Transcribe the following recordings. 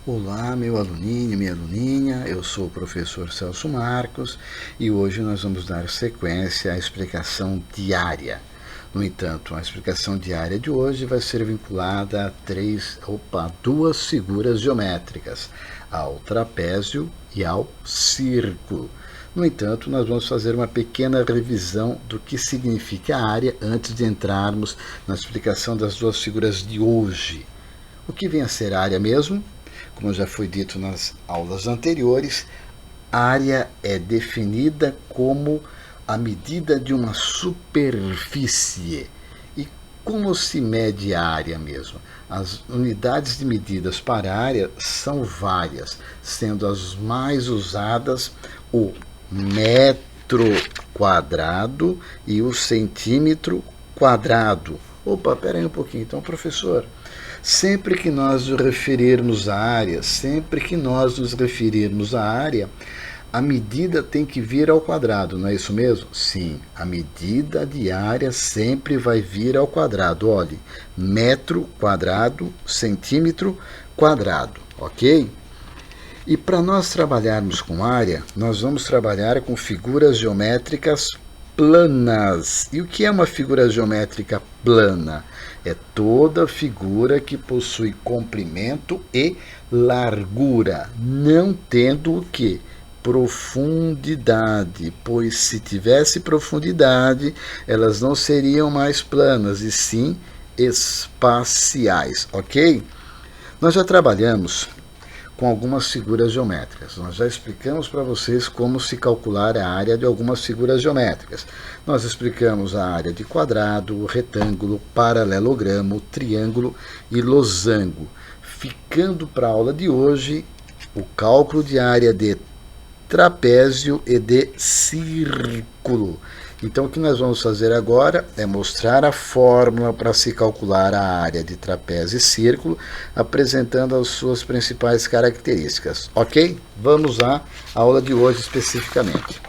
Olá, meu aluninho, minha aluninha, eu sou o professor Celso Marcos e hoje nós vamos dar sequência à explicação diária. No entanto, a explicação diária de hoje vai ser vinculada a duas figuras geométricas, ao trapézio e ao círculo. No entanto, nós vamos fazer uma pequena revisão do que significa a área antes de entrarmos na explicação das duas figuras de hoje. O que vem a ser a área mesmo? Como já foi dito nas aulas anteriores, área é definida como a medida de uma superfície. E como se mede a área mesmo? As unidades de medidas para a área são várias, sendo as mais usadas o metro quadrado e o centímetro quadrado. Opa, pera aí um pouquinho. Então, professor, sempre que nós nos referirmos à área, a medida tem que vir ao quadrado, não é isso mesmo? Sim, a medida de área sempre vai vir ao quadrado. Olhe, metro quadrado, centímetro quadrado, ok? E para nós trabalharmos com área, nós vamos trabalhar com figuras geométricas planas. E o que é uma figura geométrica plana? É toda figura que possui comprimento e largura, não tendo o quê? Profundidade, pois se tivesse profundidade, elas não seriam mais planas, e sim espaciais, ok? Nós já trabalhamos com algumas figuras geométricas. Nós já explicamos para vocês como se calcular a área de algumas figuras geométricas. Nós explicamos a área de quadrado, retângulo, paralelogramo, triângulo e losango. Ficando para a aula de hoje, o cálculo de área de trapézio e de círculo. Então, o que nós vamos fazer agora é mostrar a fórmula para se calcular a área de trapézio e círculo, apresentando as suas principais características. Ok? Vamos à aula de hoje especificamente.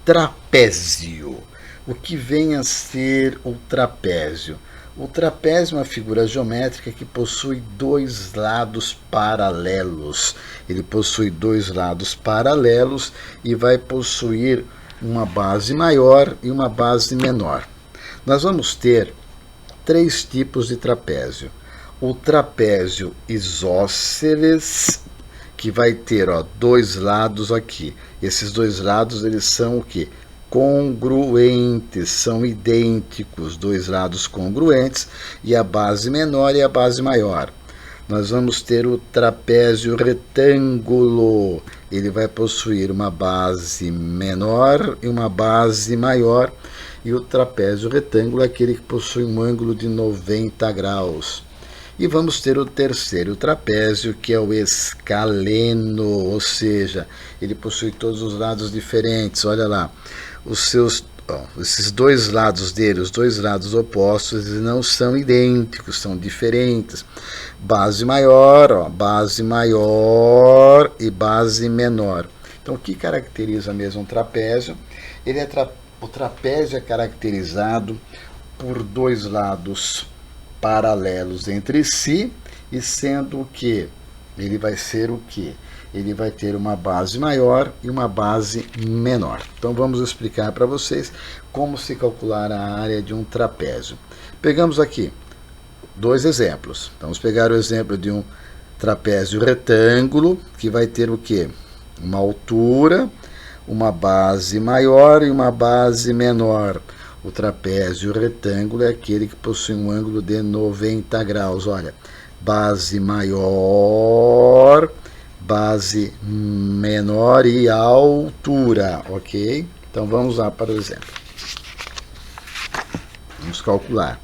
Trapézio. O que vem a ser o trapézio? O trapézio é uma figura geométrica que possui dois lados paralelos. Ele possui dois lados paralelos e vai possuir uma base maior e uma base menor. Nós vamos ter três tipos de trapézio. O trapézio isósceles, que vai ter dois lados aqui. Esses dois lados eles são o quê? Congruentes, são idênticos, dois lados congruentes, e a base menor e a base maior. Nós vamos ter o trapézio retângulo. Ele vai possuir uma base menor e uma base maior. E o trapézio retângulo é aquele que possui um ângulo de 90 graus. E vamos ter o terceiro trapézio, que é o escaleno, ou seja, ele possui todos os lados diferentes. Olha lá, esses dois lados dele, os dois lados opostos, eles não são idênticos, são diferentes. Base maior e base menor. Então, o que caracteriza mesmo um trapézio? O trapézio é caracterizado por dois lados paralelos entre si, e sendo o que? Ele vai ser o que? Ele vai ter uma base maior e uma base menor. Então vamos explicar para vocês como se calcular a área de um trapézio. Pegamos aqui dois exemplos. Vamos pegar o exemplo de um trapézio retângulo, que vai ter o que? Uma altura, uma base maior e uma base menor. O trapézio retângulo é aquele que possui um ângulo de 90 graus. Olha, base maior, base menor e altura, ok? Então vamos lá para o exemplo. Vamos calcular.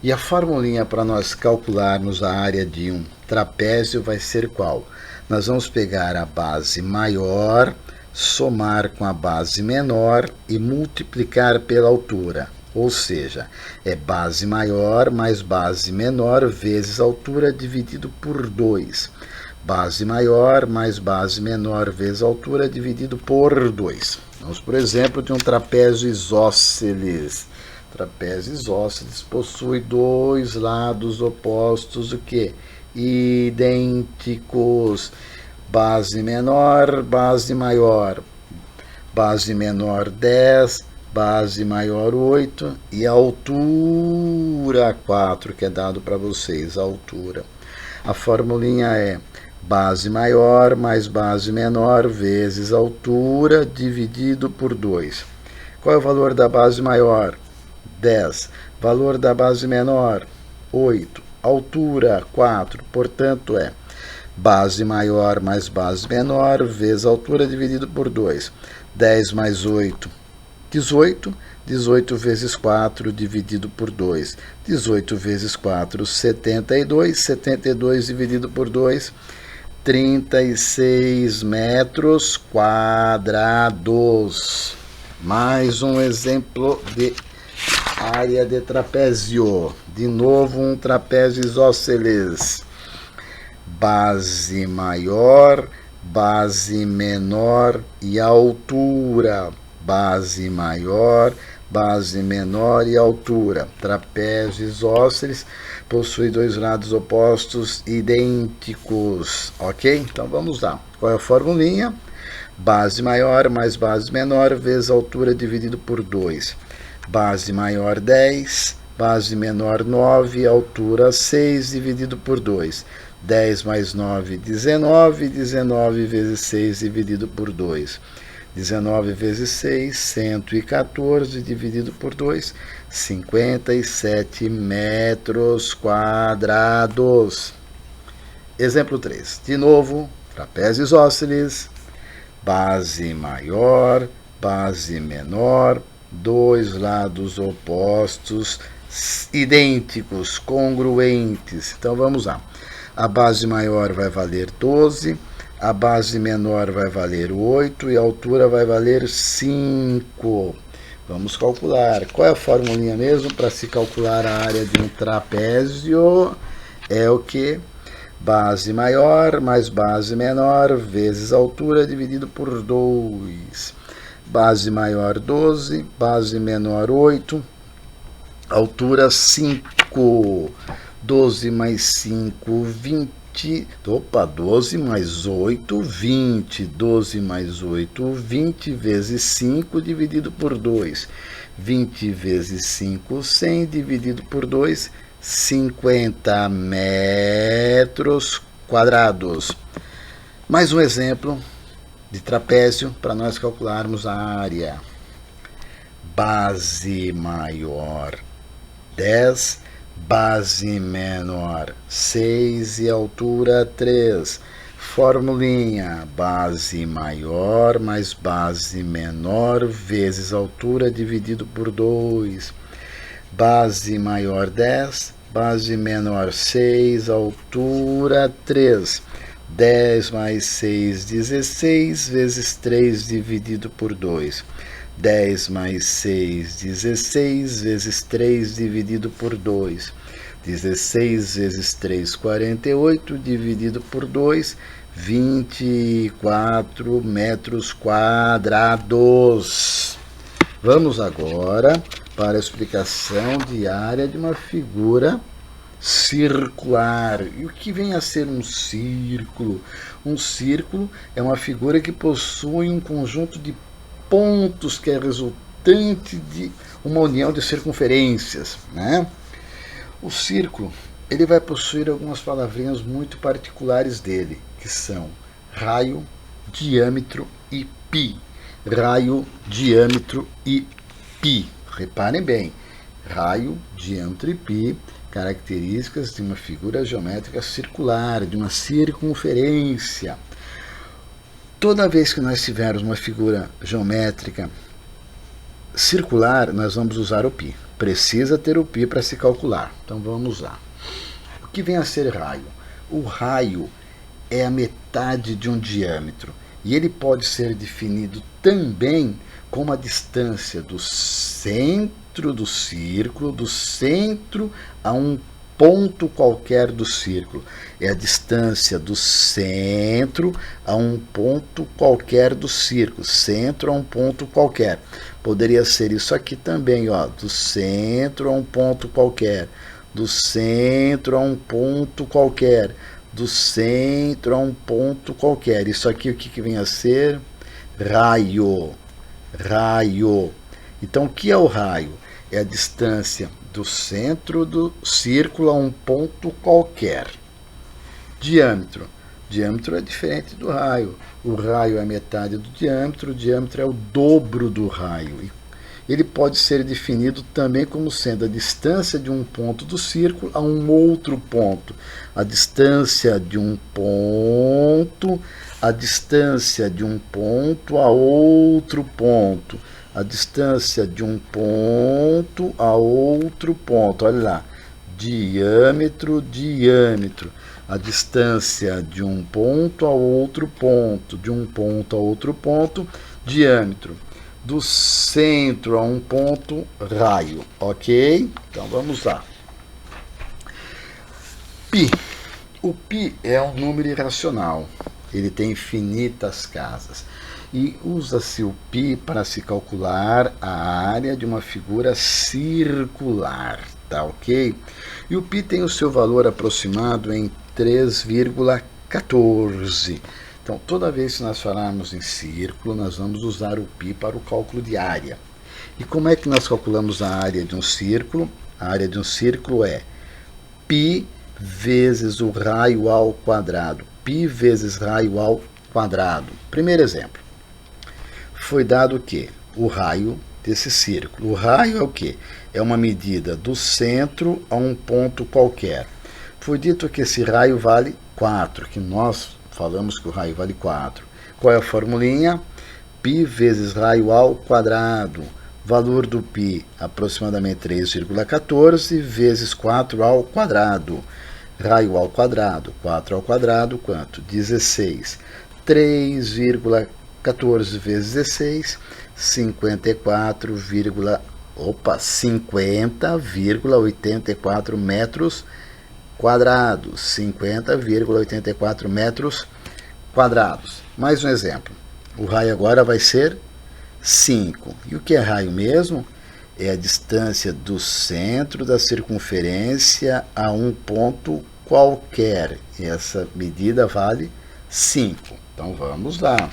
E a formulinha para nós calcularmos a área de um trapézio vai ser qual? Nós vamos pegar a base maior, somar com a base menor e multiplicar pela altura. Ou seja, é base maior mais base menor vezes altura dividido por 2. Base maior mais base menor vezes altura dividido por 2. Vamos, por exemplo, de um trapézio isósceles. Trapézio isósceles possui dois lados opostos, o quê? idênticos. Base menor, base maior. Base menor 10, base maior 8 e altura 4, que é dado para vocês, a altura. A formulinha é base maior mais base menor vezes altura dividido por 2. Qual é o valor da base maior? 10. Valor da base menor? 8. Altura? 4. Portanto, é base maior mais base menor vezes altura dividido por 2. 10 mais 8, 18. 18 vezes 4 dividido por 2. 18 vezes 4, 72. 72 dividido por 2, 36 metros quadrados. Mais um exemplo de área de trapézio. De novo, um trapézio isósceles. Base maior, base menor e altura. Base maior, base menor e altura. Trapézio isósceles possui dois lados opostos idênticos. Ok? Então vamos lá. Qual é a formulinha? Base maior mais base menor vezes altura dividido por 2. Base maior 10, base menor 9, altura 6 dividido por 2. 10 mais 9, 19. 19 vezes 6 dividido por 2. 19 vezes 6, 114 dividido por 2, 57 metros quadrados. Exemplo 3. De novo, trapézio isósceles. Base maior, base menor, dois lados opostos, idênticos, congruentes. Então vamos lá. A base maior vai valer 12, a base menor vai valer 8 e a altura vai valer 5. Vamos calcular. Qual é a formulinha mesmo para se calcular a área de um trapézio? É o que? Base maior mais base menor vezes altura dividido por 2. Base maior 12, base menor 8, altura 5. 12 mais 5, 20. Opa, 12 mais 8, 20. 12 mais 8, 20 vezes 5 dividido por 2. 20 vezes 5, 100 dividido por 2, 50 metros quadrados. Mais um exemplo de trapézio para nós calcularmos a área. Base maior 10, base menor 6 e altura 3. Formulinha: base maior mais base menor vezes altura dividido por 2. Base maior 10, base menor 6, altura 3. 10 mais 6, 16, vezes 3 dividido por 2. 10 mais 6, 16, vezes 3 dividido por 2. 16 vezes 3, 48, dividido por 2, 24 metros quadrados. Vamos agora para a explicação de área de uma figura circular. E o que vem a ser um círculo? Um círculo é uma figura que possui um conjunto de pontos que é resultante de uma união de circunferências, né? O círculo, ele vai possuir algumas palavrinhas muito particulares dele, que são raio, diâmetro e π. Raio, diâmetro e π. Reparem bem, raio, diâmetro e π, características de uma figura geométrica circular, de uma circunferência. Toda vez que nós tivermos uma figura geométrica circular, nós vamos usar o π. Precisa ter o π para se calcular. Então vamos lá. O que vem a ser raio? O raio é a metade de um diâmetro e ele pode ser definido também como a distância do centro do círculo, do centro a um ponto qualquer do círculo. É a distância do centro a um ponto qualquer do círculo. Centro a um ponto qualquer. Poderia ser isso aqui também, ó, do centro a um ponto qualquer. do centro a um ponto qualquer, do centro a um ponto qualquer. Isso aqui o que vem a ser? Raio, raio. Então, o que é o raio? É a distância do centro do círculo a um ponto qualquer. Diâmetro. Diâmetro é diferente do raio. O raio é a metade do diâmetro, o diâmetro é o dobro do raio. Ele pode ser definido também como sendo a distância de um ponto do círculo a um outro ponto. A distância de um ponto, a distância de um ponto a outro ponto. A distância de um ponto a outro ponto. Olha lá. Diâmetro, diâmetro. A distância de um ponto a outro ponto. De um ponto a outro ponto, diâmetro. Do centro a um ponto, raio, ok? Então vamos lá. Π. O π é um número irracional. Ele tem infinitas casas. E usa-se o π para se calcular a área de uma figura circular, tá ok? E o π tem o seu valor aproximado em 3,14. Então, toda vez que nós falarmos em círculo, nós vamos usar o π para o cálculo de área. E como é que nós calculamos a área de um círculo? A área de um círculo é π vezes o raio ao quadrado. Π vezes raio ao quadrado. Primeiro exemplo. Foi dado o quê? O raio desse círculo. O raio é o quê? É uma medida do centro a um ponto qualquer. Foi dito que esse raio vale 4, que nós falamos que o raio vale 4. Qual é a formulinha? Π vezes raio ao quadrado. Valor do π, aproximadamente 3,14 vezes 4 ao quadrado. Raio ao quadrado, 4 ao quadrado, quanto? 16. 3,14 vezes 16, 50,84 metros quadrados. 50,84 metros quadrados. Mais um exemplo. O raio agora vai ser 5. E o que é raio mesmo? É a distância do centro da circunferência a um ponto qualquer. E essa medida vale 5. Então vamos lá.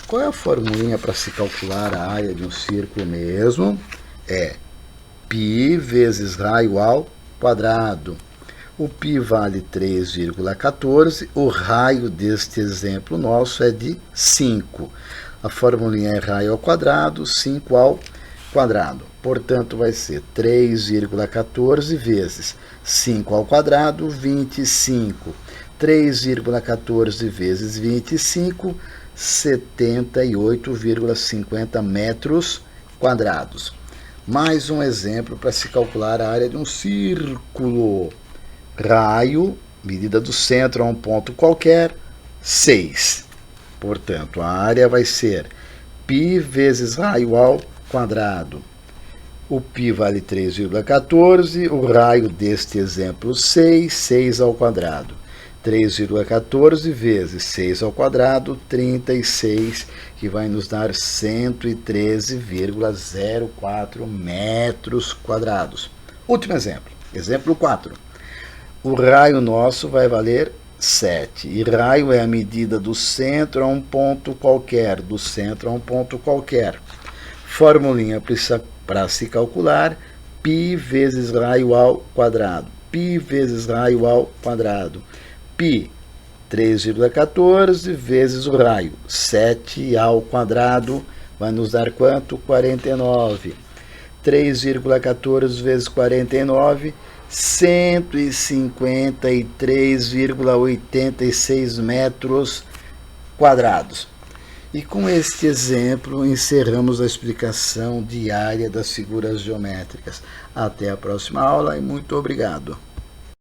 Qual é a formulinha para se calcular a área de um círculo mesmo? É π vezes raio ao quadrado. O π vale 3,14. O raio deste exemplo nosso é de 5. A formulinha é raio ao quadrado, 5 ao quadrado. Portanto, vai ser 3,14 vezes 5 ao quadrado, 25. 3,14 vezes 25, 78,50 metros quadrados. Mais um exemplo para se calcular a área de um círculo. Raio, medida do centro a um ponto qualquer, 6. Portanto, a área vai ser π vezes raio ao quadrado. O π vale 3,14, o raio deste exemplo 6, 6 ao quadrado. 3,14 vezes 6 ao quadrado, 36, que vai nos dar 113,04 metros quadrados. Último exemplo, exemplo 4. O raio nosso vai valer 7. E raio é a medida do centro a um ponto qualquer, do centro a um ponto qualquer. Formulinha para se calcular, π vezes raio ao quadrado. Π vezes raio ao quadrado. Π, 3,14 vezes o raio, 7 ao quadrado, vai nos dar quanto? 49. 3,14 vezes 49, 153,86 metros quadrados. E com este exemplo encerramos a explicação diária das figuras geométricas. Até a próxima aula e muito obrigado.